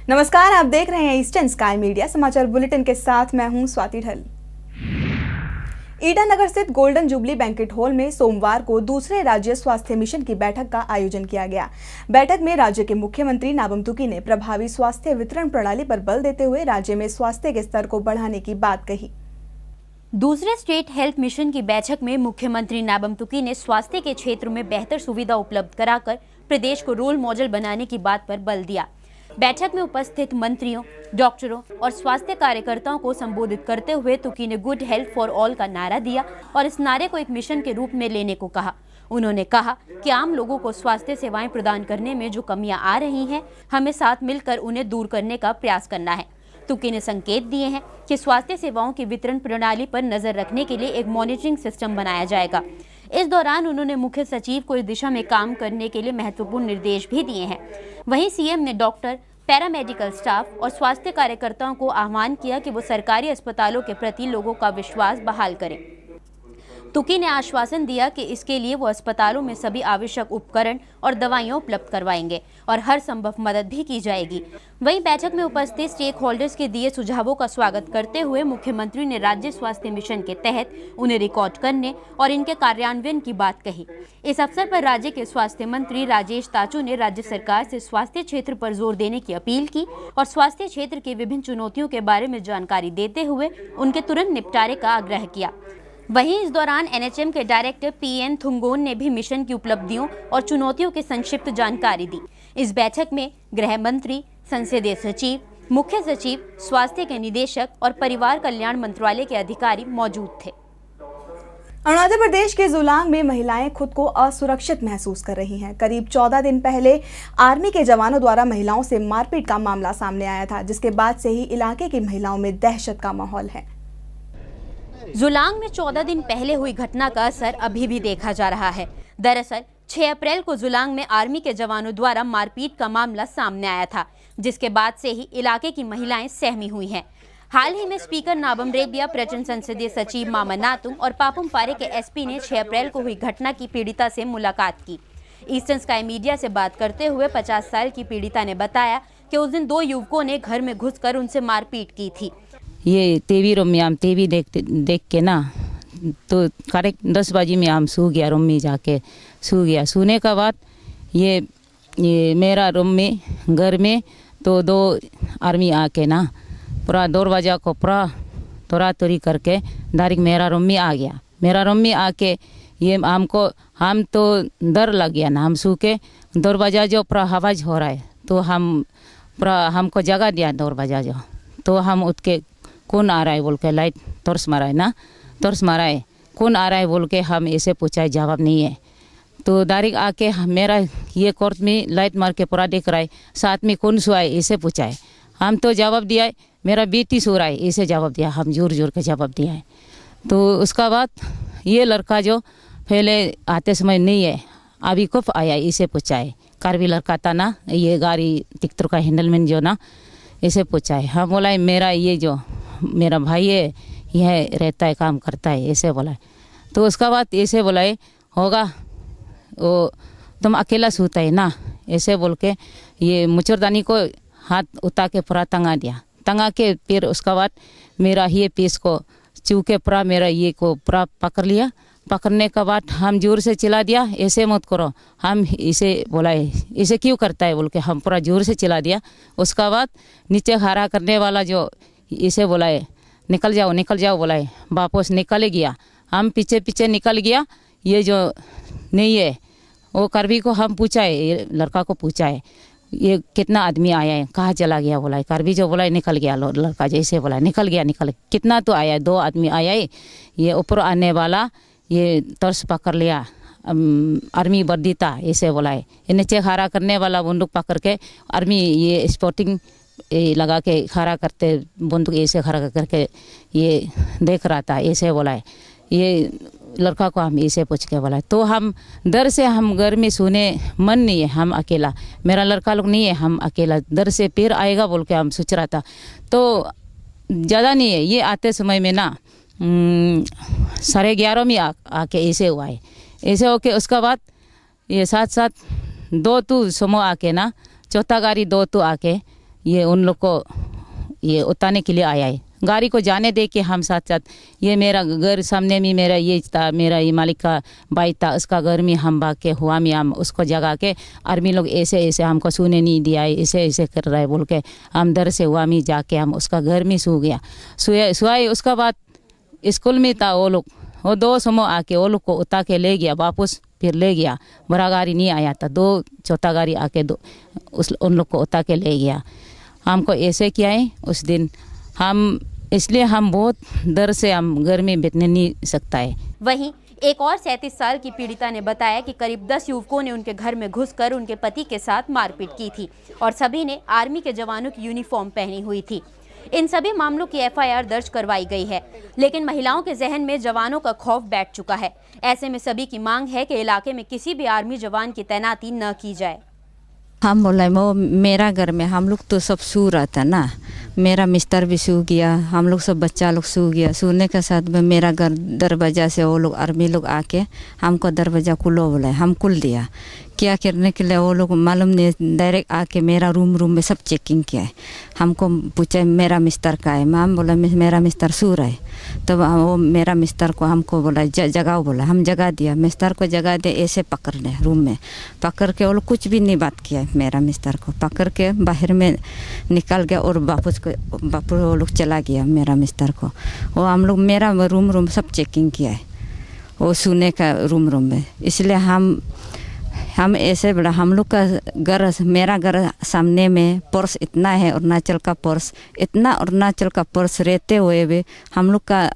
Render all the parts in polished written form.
नमस्कार, आप देख रहे हैं ईस्टर्न स्काई मीडिया समाचार बुलेटिन के साथ मैं हूं स्वाति ढल। ईटानगर स्थित गोल्डन जुबली बैंक्वेट हॉल में सोमवार को दूसरे राज्य स्वास्थ्य मिशन की बैठक का आयोजन किया गया। बैठक में राज्य के मुख्यमंत्री नाबम तुकी ने प्रभावी स्वास्थ्य वितरण प्रणाली पर बल देते हुए राज्य में स्वास्थ्य के स्तर को बढ़ाने की बात कही। दूसरे स्टेट हेल्थ मिशन की बैठक में मुख्यमंत्री नाबम तुकी ने स्वास्थ्य के क्षेत्र में बेहतर सुविधा उपलब्ध कराकर प्रदेश को रोल मॉडल बनाने की बात पर बल दिया। बैठक में उपस्थित मंत्रियों, डॉक्टरों और स्वास्थ्य कार्यकर्ताओं को संबोधित करते हुए तुकी ने गुड हेल्थ फॉर ऑल का नारा दिया और इस नारे को एक मिशन के रूप में लेने को कहा। उन्होंने कहा कि आम लोगों को स्वास्थ्य सेवाएं प्रदान करने में जो कमियां आ रही हैं, हमें साथ मिलकर उन्हें दूर करने का प्रयास करना है। तुकी ने संकेत दिए हैं कि स्वास्थ्य सेवाओं की वितरण प्रणाली पर नजर रखने के लिए एक मॉनिटरिंग सिस्टम बनाया जाएगा। इस दौरान उन्होंने मुख्य सचिव को इस दिशा में काम करने के लिए महत्वपूर्ण निर्देश भी दिए हैं। वहीं सीएम ने डॉक्टर, पैरामेडिकल स्टाफ और स्वास्थ्य कार्यकर्ताओं को आह्वान किया कि वो सरकारी अस्पतालों के प्रति लोगों का विश्वास बहाल करें। तुकी ने आश्वासन दिया कि इसके लिए वो अस्पतालों में सभी आवश्यक उपकरण और दवाइयां उपलब्ध करवाएंगे और हर संभव मदद भी की जाएगी। वहीं बैठक में उपस्थित स्टेक होल्डर्स के दिए सुझावों का स्वागत करते हुए मुख्यमंत्री ने राज्य स्वास्थ्य मिशन के तहत उन्हें रिकॉर्ड करने और इनके कार्यान्वयन की बात कही। इस अवसर पर राज्य के स्वास्थ्य मंत्री राजेश ताचू ने राज्य सरकार से स्वास्थ्य क्षेत्र पर जोर देने की अपील की और स्वास्थ्य क्षेत्र की विभिन्न चुनौतियों के बारे में जानकारी देते हुए उनके तुरंत निपटारे का आग्रह किया। वहीं इस दौरान एनएचएम के डायरेक्टर पीएन थुंगोन ने भी मिशन की उपलब्धियों और चुनौतियों की संक्षिप्त जानकारी दी। इस बैठक में गृह मंत्री, संसदीय सचिव, मुख्य सचिव, स्वास्थ्य के निदेशक और परिवार कल्याण मंत्रालय के अधिकारी मौजूद थे। अरुणाचल प्रदेश के जुलांग में महिलाएं खुद को असुरक्षित महसूस कर रही हैं। करीब 14 दिन पहले आर्मी के जवानों द्वारा महिलाओं से मारपीट का मामला सामने आया था, जिसके बाद से ही इलाके की महिलाओं में दहशत का माहौल है। जुलांग में 14 दिन पहले हुई घटना का असर अभी भी देखा जा रहा है। दरअसल 6 अप्रैल को जुलांग में आर्मी के जवानों द्वारा मारपीट का मामला सामने आया था, जिसके बाद से ही इलाके की महिलाएं सहमी हुई हैं। हाल ही में स्पीकर नाबम रेबिया, प्रचंड संसदीय सचिव मामा नातुंग और पापुम पारे के एसपी ने 6 अप्रैल को हुई घटना की पीड़िता से मुलाकात की। ईस्टर्न स्काई मीडिया से बात करते हुए 50 साल की पीड़िता ने बताया कि उस दिन 2 युवकों ने घर में घुसकर उनसे मारपीट की थी। ये टीवी रूम में हम टीवी देख के ना, तो करेक्ट 10 बजे में हम सो गया, रूम में जाके सो गया। सोने का बाद ये मेरा रूम में घर में तो 2 आर्मी आके ना पूरा दरवाजा को पूरा तोड़ा तोड़ी करके डायरेक्ट मेरा रूम में आ गया। मेरा रूम में आके ये हम तो डर लग गया ना, हम सो के दरवाजा जो पूरा आवाज़ हो रहा है तो हम पूरा हमको जगा दिया दरवाजा जो, तो हम उठ के कौन आ रहा है बोल के लाइट टॉर्च मारा है ना, टॉर्च मारा है, कौन आ रहा है बोल के हम ऐसे पूछा है, जवाब नहीं है। तो डायरेक्ट आके मेरा ये कोर्ट में लाइट मार के पूरा देख रहा है, साथ में कौन सोया है ऐसे पूछा है। हम तो जवाब दिया है मेरा बेटी सो रहा है ऐसे जवाब दिया, हम जोर जोर के जवाब दिया है। तो उसका बाद ये लड़का जो पहले आते समय नहीं है, अभी कब आया इसे पूछा है। कारवी लड़का था ना, ये गाड़ी टिकटर का हैंडलमैन जो ना, ऐसे पूछा है। हाँ बोला है मेरा ये जो मेरा भाई है यह रहता है, काम करता है ऐसे बोला है। तो उसका बाद ऐसे बोला है होगा वो तुम अकेला सोता है ना, ऐसे बोल के ये मुचरदानी को हाथ उठा के पूरा टंगा दिया। टंगा के फिर उसका बाद मेरा ये पीस को चूके पूरा मेरा ये को पूरा पकड़ लिया। पकड़ने के बाद हम जोर से चिल्ला दिया, ऐसे मत करो, हम इसे बोला है इसे क्यों करता है बोल के हम पूरा जोर से चिल्ला दिया। उसका बाद नीचे खड़ा करने वाला जो इसे बोला है निकल जाओ बोला है, वापस निकल गया। हम पीछे पीछे निकल गया। ये जो नहीं है वो करवी को हम पूछा है, ये लड़का को पूछा है ये कितना आदमी आया है, कहाँ चला गया बोला है। करवी जो बोला है निकल गया, लड़का जैसे बोला है निकल गया। कितना तो आया है, 2 आदमी आया है। ये ऊपर आने वाला ये तर्स पकड़ लिया, आर्मी वर्दी था ऐसे बोला है। नीचे खड़ा करने वाला बंदूक पकड़ के आर्मी ये स्पोर्टिंग लगा के खड़ा करते बंदूक ऐसे खड़ा करके ये देख रहा था ऐसे बोला है। ये लड़का को हम ऐसे पूछ के बोला है। तो हम डर से हम घर में सोने मन नहीं है, हम अकेला, मेरा लड़का लोग नहीं है, हम अकेला डर से फिर आएगा बोल के हम सोच रहा था। तो ज़्यादा नहीं है, ये आते समय में ना 11:30 में आके ऐसे हुआ है। ऐसे होके उसका बाद ये साथ 2 तो सुमो आके ना, चौथा गाड़ी 2 तो आके ये उन लोग को ये उतारने के लिए आया है। गाड़ी को जाने दे के हम साथ साथ, ये मेरा घर सामने में मेरा ये था, मेरा ये मालिक का भाई था, उसका घर में हम भाग के हुआ में हम उसको जगा के आर्मी लोग ऐसे ऐसे हमको सोने नहीं दिया है, ऐसे ऐसे कर रहा है बोल के हम डर से हुआ में जाके हम उसका घर में सो गया। सोए उसका बाद स्कूल में था वो 2 समूह आके वो लोग को उतार के ले गया वापस, फिर ले गया। बड़ा गाड़ी नहीं आया था, 2 छोटा गाड़ी आके उन लोग को उतार के ले गया। हमको ऐसे किया है उस दिन हम, इसलिए हम बहुत डर से हम घर में बैठने नहीं सकता है। वहीं एक और 37 साल की पीड़िता ने बताया कि करीब 10 युवकों ने उनके घर में घुसकर उनके पति के साथ मारपीट की थी और सभी ने आर्मी के जवानों की यूनिफॉर्म पहनी हुई थी। इन सभी मामलों की FIR दर्ज करवाई गई है, लेकिन महिलाओं के जहन में जवानों का खौफ बैठ चुका है। ऐसे में सभी की मांग है कि इलाके में किसी भी आर्मी जवान की तैनाती न की जाए। हम बोला वो मेरा घर में हम लोग तो सब सो रहा था ना, मेरा मिस्टर भी सो गया, हम लोग सब बच्चा लोग सो गया। सोने के साथ में मेरा घर दरवाज़ा से वो लोग आर्मी लोग आके हमको दरवाज़ा खुलो बोला, हम खुल दिया। क्या करने के लिए वो लोग मालूम नहीं, डायरेक्ट आके मेरा रूम में सब चेकिंग किया है। हमको पूछा मेरा मिस्टर का है, मैम बोला मेरा मिस्टर सो रहा है। तो वो मेरा मिस्टर को हमको बोला जगाओ, बोला हम जगा दिया। मिस्टर को जगा दे, ऐसे पकड़ ले रूम में, पकड़ के वो लोग कुछ भी नहीं बात किया। मेरा मिस्टर को पकड़ के बाहर में निकल गया और वापस वो लोग चला गया। मेरा मिस्टर को वो हम लोग मेरा रूम सब चेकिंग किया है, वो सोने का रूम में। इसलिए हम ऐसे बड़ा हम लोग का घर, मेरा घर सामने में पर्स इतना है, अरुणाचल का पर्स इतना, अरुणाचल का पर्स रहते हुए भी हम लोग का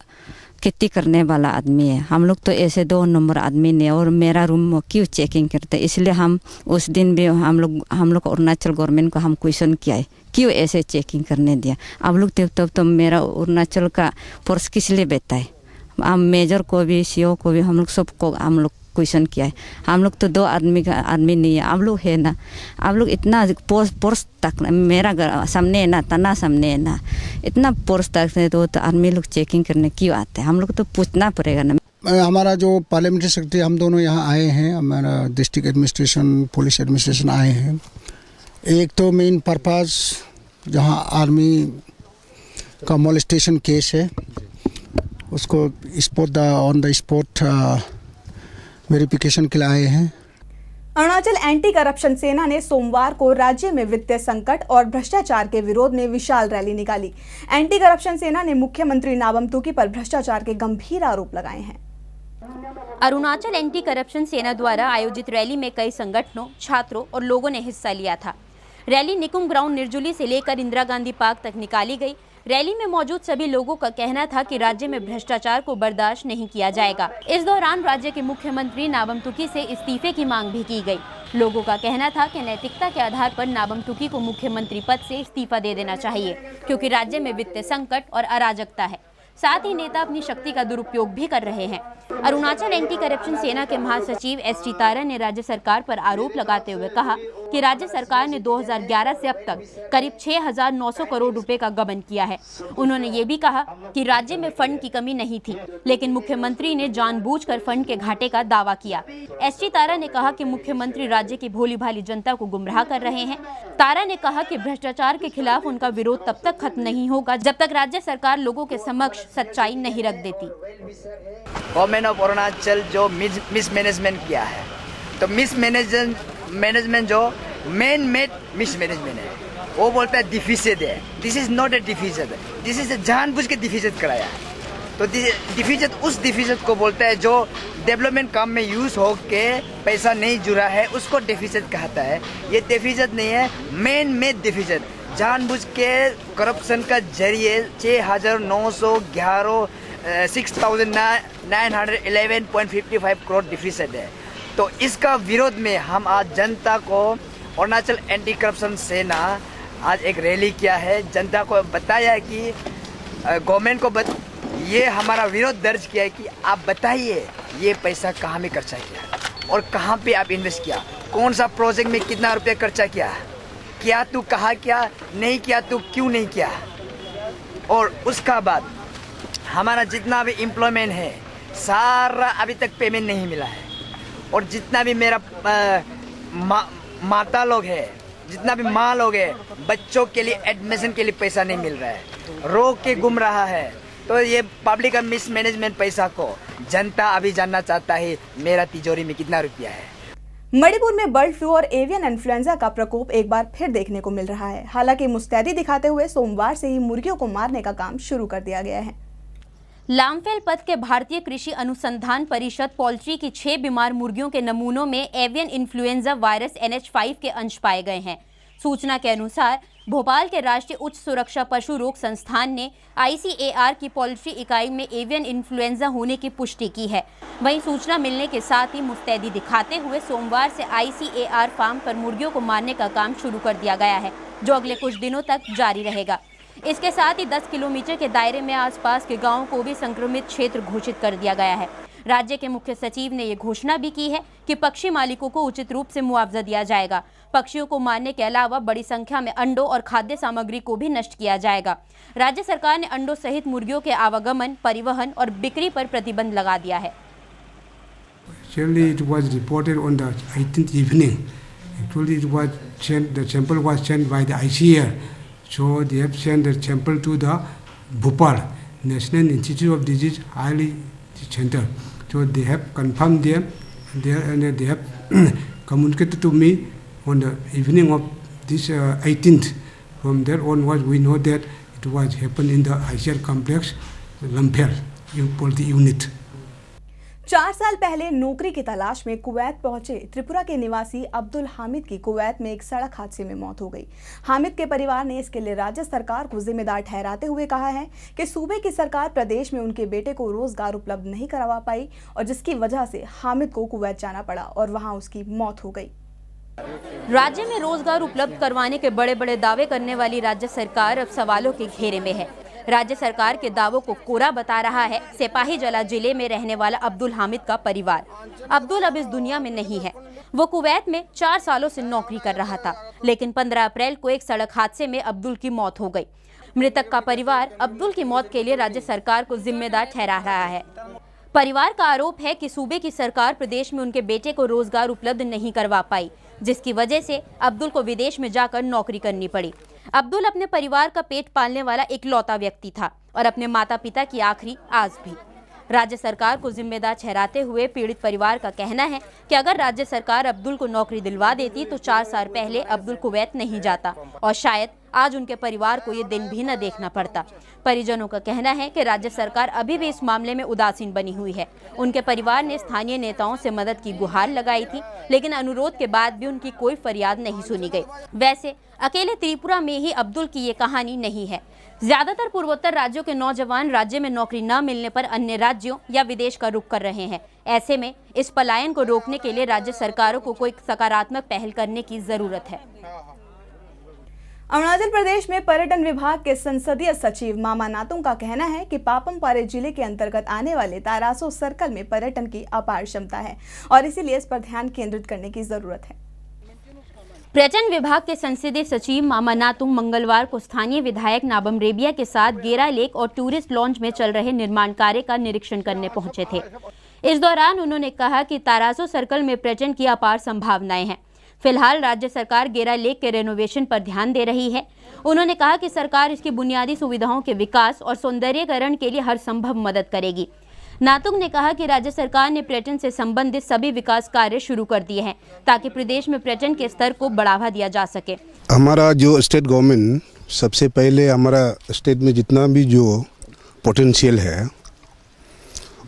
खेती करने वाला आदमी है। हम लोग तो ऐसे 2 नंबर आदमी नहीं, और मेरा रूम क्यों चेकिंग करते। इसलिए हम उस दिन भी हम लोग अरुणाचल गवर्नमेंट को हम क्वेश्चन किया है, क्यों ऐसे चेकिंग करने दिया। अब लोग तब तो मेरा अरुणाचल का पर्स किस लिए बेचता है। हम मेजर को भी CO को भी हम लोग सबको हम लोग क्वेश्चन किया है। हम लोग तो 2 आदमी नहीं है, आप लोग है ना, आप लोग इतना पोर्स तक मेरा घर सामने है ना, तना सामने है ना, इतना पोर्स तक है तो आर्मी लोग चेकिंग करने क्यों आते हैं। हम लोग तो पूछना पड़ेगा ना। हमारा जो पार्लियामेंट्री सेक्रेटरी हम दोनों यहाँ आए हैं, हमारा डिस्ट्रिक्ट एडमिनिस्ट्रेशन पुलिस एडमिनिस्ट्रेशन आए हैं। एक तो मेन पर्पस जहाँ आर्मी का मोलेस्टेशन केस है उसको ऑन द स्पॉट वेरिफिकेशन के लिए आए हैं। अरुणाचल एंटी करप्शन सेना ने सोमवार को राज्य में वित्तीय संकट और भ्रष्टाचार के विरोध में विशाल रैली निकाली। एंटी करप्शन सेना ने मुख्यमंत्री नाबम तुकी पर भ्रष्टाचार के गंभीर आरोप लगाए हैं। अरुणाचल एंटी करप्शन सेना द्वारा आयोजित रैली में कई संगठनों, छात्रों और लोगों ने हिस्सा लिया था। रैली निकुम ग्राउंड निर्जुली से लेकर इंदिरा गांधी पार्क तक निकाली गई। रैली में मौजूद सभी लोगों का कहना था कि राज्य में भ्रष्टाचार को बर्दाश्त नहीं किया जाएगा। इस दौरान राज्य के मुख्यमंत्री नाबम तुकी से इस्तीफे की मांग भी की गई। लोगों का कहना था कि नैतिकता के आधार पर नाबम तुकी को मुख्यमंत्री पद से इस्तीफा दे देना चाहिए, क्योंकि राज्य में वित्तीय संकट और अराजकता है। साथ ही नेता अपनी शक्ति का दुरुपयोग भी कर रहे हैं। अरुणाचल एंटी करप्शन सेना के महासचिव ST तारा ने राज्य सरकार पर आरोप लगाते हुए कहा कि राज्य सरकार ने 2011 से अब तक करीब 6,900 करोड़ रुपए का गबन किया है। उन्होंने ये भी कहा कि राज्य में फंड की कमी नहीं थी, लेकिन मुख्यमंत्री ने जानबूझकर फंड के घाटे का दावा किया। ST तारा ने कहा कि मुख्यमंत्री राज्य की भोली भाली जनता को गुमराह कर रहे हैं। तारा ने कहा कि भ्रष्टाचार के खिलाफ उनका विरोध तब तक खत्म नहीं होगा जब तक राज्य सरकार लोगों के समक्ष सच्चाई नहीं रख देती। गवर्नमेंट ऑफ अरुणाचल जो मिसमैनेजमेंट किया है, तो मिसमैनेजमेंट जो मेन मिसमैनेजमेंट है, वो बोलता है डिफिसिट है। This is not a deficit, this is जानबूझ के डिफिसिट कराया है। तो डिफिसिट उस डिफिसिट को बोलता है जो डेवलपमेंट काम में यूज हो के पैसा नहीं जुड़ा है, उसको डिफिसिट कहता है। ये डिफिसिट नहीं है, मेन डिफिसिट जानबूझ के करप्शन का जरिए 6,911.55 करोड़ डिफिसिट है। तो इसका विरोध में हम आज जनता को, अरुणाचल एंटी करप्शन सेना आज एक रैली किया है। जनता को बताया है कि गवर्नमेंट को ये हमारा विरोध दर्ज किया है कि आप बताइए ये पैसा कहाँ में खर्चा किया और कहाँ पे आप इन्वेस्ट किया, कौन सा प्रोजेक्ट में कितना रुपया खर्चा किया तू कहाँ किया, नहीं किया तू क्यों नहीं किया। और उसका बाद हमारा जितना भी एम्प्लॉयमेंट है सारा अभी तक पेमेंट नहीं मिला है। और जितना भी मेरा माता लोग है जितना भी माँ लोग है, बच्चों के लिए एडमिशन के लिए पैसा नहीं मिल रहा है, रोक के घूम रहा है। तो ये पब्लिक का मिसमैनेजमेंट पैसा को जनता अभी जानना चाहता है मेरा तिजोरी में कितना रुपया है। मणिपुर में बर्ड फ्लू और एवियन इन्फ्लुएंजा का प्रकोप एक बार फिर देखने को मिल रहा है। हालांकि मुस्तैदी दिखाते हुए सोमवार से ही मुर्गियों को मारने का काम शुरू कर दिया गया है। लामफेल पथ के भारतीय कृषि अनुसंधान परिषद पोल्ट्री की 6 बीमार मुर्गियों के नमूनों में एवियन इन्फ्लुएंजा वायरस NH5 के अंश पाए गए हैं। सूचना के अनुसार भोपाल के राष्ट्रीय उच्च सुरक्षा पशु रोग संस्थान ने ICAR की पोल्ट्री इकाई में एवियन इन्फ्लुएंजा होने की पुष्टि की है। वहीं सूचना मिलने के साथ ही मुस्तैदी दिखाते हुए सोमवार से ICAR फार्म पर मुर्गियों को मारने का काम शुरू कर दिया गया है, जो अगले कुछ दिनों तक जारी रहेगा। इसके साथ ही 10 किलोमीटर के दायरे में आसपास के गांवों को भी संक्रमित क्षेत्र घोषित कर दिया गया है। राज्य के मुख्य सचिव ने ये घोषणा भी की है कि पक्षी मालिकों को उचित रूप से मुआवजा दिया जाएगा। पक्षियों को मारने के अलावा बड़ी संख्या में अंडों और खाद्य सामग्री को भी नष्ट किया जाएगा। राज्य सरकार ने अंडों सहित मुर्गियों के आवागमन, परिवहन और बिक्री पर प्रतिबंध लगा दिया है। Actually, it was reported on the 18th evening. Actually, the sample was sent by the ICAR. So they have sent the sample to the Bhopal National Institute of Disease Highly Center. So they have confirmed them there, and they have communicated to me on the evening of this 18th. From there onwards, we know that it was happened in the ICAR complex, Lampher poultry unit. 4 साल पहले नौकरी की तलाश में Kuwait पहुंचे त्रिपुरा के निवासी अब्दुल हामिद की कुवैत में एक सड़क हादसे में मौत हो गई। हामिद के परिवार ने इसके लिए राज्य सरकार को जिम्मेदार ठहराते हुए कहा है कि सूबे की सरकार प्रदेश में उनके बेटे को रोजगार उपलब्ध नहीं करवा पाई और जिसकी वजह से हामिद को कुवैत जाना पड़ा और वहां उसकी मौत हो गई। राज्य में रोजगार उपलब्ध करवाने के बड़े बड़े दावे करने वाली राज्य सरकार अब सवालों के घेरे में है। राज्य सरकार के दावों को कोरा बता रहा है सिपाहीजला जिले में रहने वाला अब्दुल हामिद का परिवार। अब्दुल अब इस दुनिया में नहीं है। वो कुवैत में 4 सालों से नौकरी कर रहा था, लेकिन 15 अप्रैल को एक सड़क हादसे में अब्दुल की मौत हो गई। मृतक का परिवार अब्दुल की मौत के लिए राज्य सरकार को जिम्मेदार ठहरा रहा है। परिवार का आरोप है कि सूबे की सरकार प्रदेश में उनके बेटे को रोजगार उपलब्ध नहीं करवा पाई, जिसकी वजह से अब्दुल को विदेश में जाकर नौकरी करनी पड़ी। अब्दुल अपने परिवार का पेट पालने वाला इकलौता व्यक्ति था और अपने माता पिता की आखिरी आस भी। राज्य सरकार को जिम्मेदार ठहराते हुए पीड़ित परिवार का कहना है कि अगर राज्य सरकार अब्दुल को नौकरी दिलवा देती तो 4 साल पहले अब्दुल कुवैत नहीं जाता और शायद आज उनके परिवार को ये दिन भी न देखना पड़ता। परिजनों का कहना है कि राज्य सरकार अभी भी इस मामले में उदासीन बनी हुई है। उनके परिवार ने स्थानीय नेताओं से मदद की गुहार लगाई थी, लेकिन अनुरोध के बाद भी उनकी कोई फरियाद नहीं सुनी गई। वैसे अकेले त्रिपुरा में ही अब्दुल की ये कहानी नहीं है। ज्यादातर पूर्वोत्तर राज्यों के नौजवान राज्य में नौकरी न मिलने पर अन्य राज्यों या विदेश का रुख कर रहे हैं। ऐसे में इस पलायन को रोकने के लिए राज्य सरकारों को कोई सकारात्मक पहल करने की जरूरत है। अरुणाचल प्रदेश में पर्यटन विभाग के संसदीय सचिव मामा नातुंग का कहना है कि पापम पारे जिले के अंतर्गत आने वाले तारासो सर्कल में पर्यटन की अपार क्षमता है और इसीलिए इस पर ध्यान केंद्रित करने की जरूरत है। पर्यटन विभाग के संसदीय सचिव मामा नातुंग मंगलवार को स्थानीय विधायक नाबम रेबिया के साथ गेरा लेक और टूरिस्ट लॉन्च में चल रहे निर्माण कार्य का निरीक्षण करने पहुंचे थे। इस दौरान उन्होंने कहा कि तारासो सर्कल में पर्यटन की अपार संभावनाएं हैं। फिलहाल राज्य सरकार गेरा लेक के रेनोवेशन पर ध्यान दे रही है। उन्होंने कहा कि सरकार इसकी बुनियादी सुविधाओं के विकास और सौंदर्यीकरण के लिए हर संभव मदद करेगी। नातुंग ने कहा कि राज्य सरकार ने पर्यटन से संबंधित सभी विकास कार्य शुरू कर दिए हैं ताकि प्रदेश में पर्यटन के स्तर को बढ़ावा दिया जा सके। हमारा जो स्टेट गवर्नमेंट सबसे पहले हमारा स्टेट में जितना भी जो पोटेंशियल है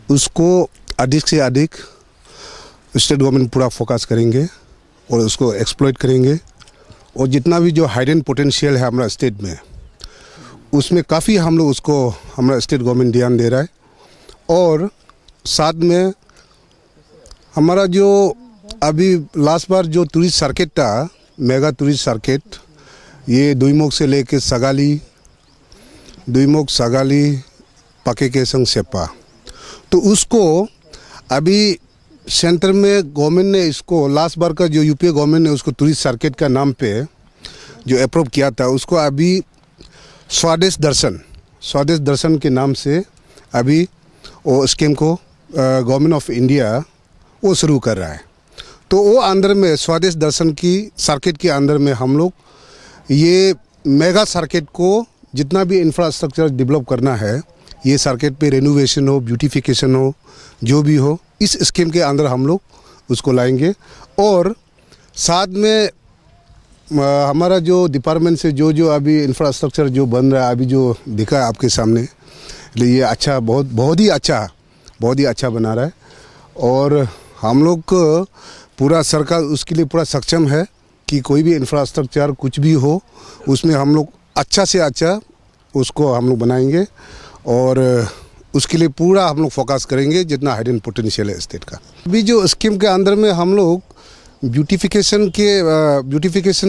उसको अधिक से अधिक स्टेट गवर्नमेंट पूरा फोकस करेंगे और उसको एक्सप्लॉइट करेंगे और जितना भी जो हाइडन पोटेंशियल है हमारा स्टेट में उसमें काफ़ी हम लोग उसको हमारा स्टेट गवर्नमेंट ध्यान दे रहा है। और साथ में हमारा जो अभी लास्ट बार जो टूरिस्ट सर्किट था, मेगा टूरिस्ट सर्किट, ये दुईमुख से लेके सगाली पाके केसंग सेपा, तो उसको अभी सेंटर में गवर्नमेंट ने इसको लास्ट बार का जो यूपी गवर्नमेंट ने उसको टूरिस्ट सर्किट का नाम पे जो अप्रूव किया था उसको अभी स्वदेश दर्शन के नाम से अभी वो स्कीम को गवर्नमेंट ऑफ इंडिया वो शुरू कर रहा है। तो वो अंदर में स्वदेश दर्शन की सर्किट के अंदर में हम लोग ये मेगा सर्किट को जितना भी इंफ्रास्ट्रक्चर डेवलप करना है, ये सर्किट पे रेनोवेशन हो, ब्यूटिफिकेशन हो, जो भी हो, इस स्कीम के अंदर हम लोग उसको लाएंगे। और साथ में हमारा जो डिपार्टमेंट से जो अभी इंफ्रास्ट्रक्चर जो बन रहा है, अभी जो दिखा है आपके सामने, ये अच्छा बहुत ही अच्छा बना रहा है। और हम लोग को पूरा सरकार उसके लिए पूरा सक्षम है कि कोई भी इंफ्रास्ट्रक्चर कुछ भी हो उसमें हम लोग अच्छा से अच्छा उसको हम लोग बनाएंगे और उसके लिए पूरा हम लोग फोकस करेंगे जितना हाइडन पोटेंशियल है स्टेट का। अभी जो स्कीम के अंदर में हम लोग ब्यूटिफिकेशन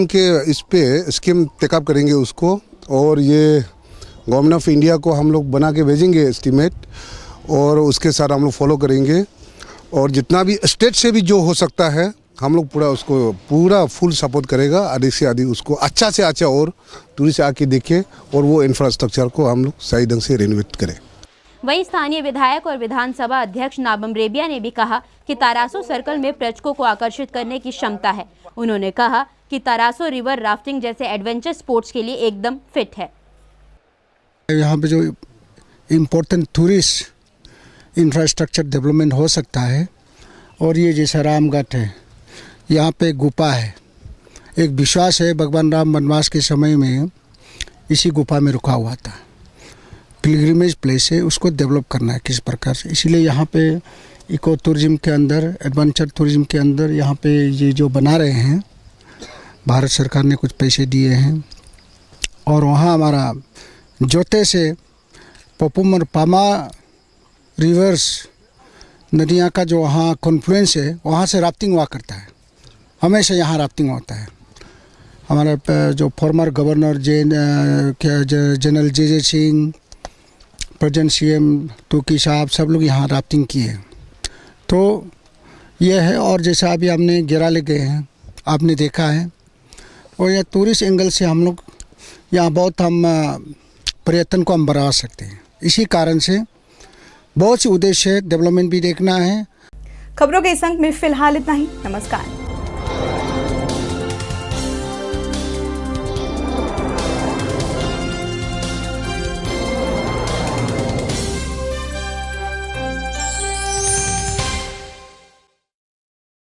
के इस पे स्कीम टेकअप करेंगे उसको, और ये गवर्नमेंट ऑफ इंडिया को हम लोग बना के भेजेंगे एस्टीमेट, और उसके साथ हम लोग फॉलो करेंगे। और जितना भी स्टेट से भी जो हो सकता है हम लोग पूरा फुल सपोर्ट करेगा, अधिक से अधिक उसको अच्छा से अच्छा और टूरिस्ट आके देखे और वो इंफ्रास्ट्रक्चर को हम लोग सही ढंग से रेनोवेट करें। वहीं स्थानीय विधायक और विधानसभा अध्यक्ष नाबम रेबिया ने भी कहा कि तारासो सर्कल में पर्यटकों को आकर्षित करने की क्षमता है। उन्होंने कहा कि तारासो रिवर राफ्टिंग जैसे एडवेंचर स्पोर्ट्स के लिए एकदम फिट है। यहाँ पे जो इम्पोर्टेंट टूरिस्ट इंफ्रास्ट्रक्चर डेवलपमेंट हो सकता है, और ये जैसा रामगढ़ है, यहाँ पे गुफा है, एक विश्वास है भगवान राम वनवास के समय में इसी गुफा में रुका हुआ था। पिलग्रिमेज प्लेस है, उसको डेवलप करना है किस प्रकार से। इसीलिए यहाँ पे इको टूरिज्म के अंदर, एडवेंचर टूरिज्म के अंदर यहाँ पे ये जो बना रहे हैं, भारत सरकार ने कुछ पैसे दिए हैं। और वहाँ हमारा जोते से पपुम और पामा रिवर्स नदियाँ का जो वहाँ कॉन्फ्लुएंस है, वहाँ से राफ्टिंग हुआ करता है, हमेशा यहाँ राफ्टिंग होता है। हमारे जो फॉर्मर गवर्नर जनरल जे सिंह, प्रेजेंट CM तुकी साहब, सब लोग यहाँ राफ्टिंग किए। तो ये है, और जैसा अभी हमने गेराले गए हैं, आपने देखा है, और यह टूरिस्ट एंगल से हम लोग यहाँ बहुत हम पर्यटन को हम बढ़ा सकते हैं। इसी कारण से बहुत सी उद्देश्य है, डेवलपमेंट भी देखना है। खबरों के इस अंक में फिलहाल इतना ही। नमस्कार।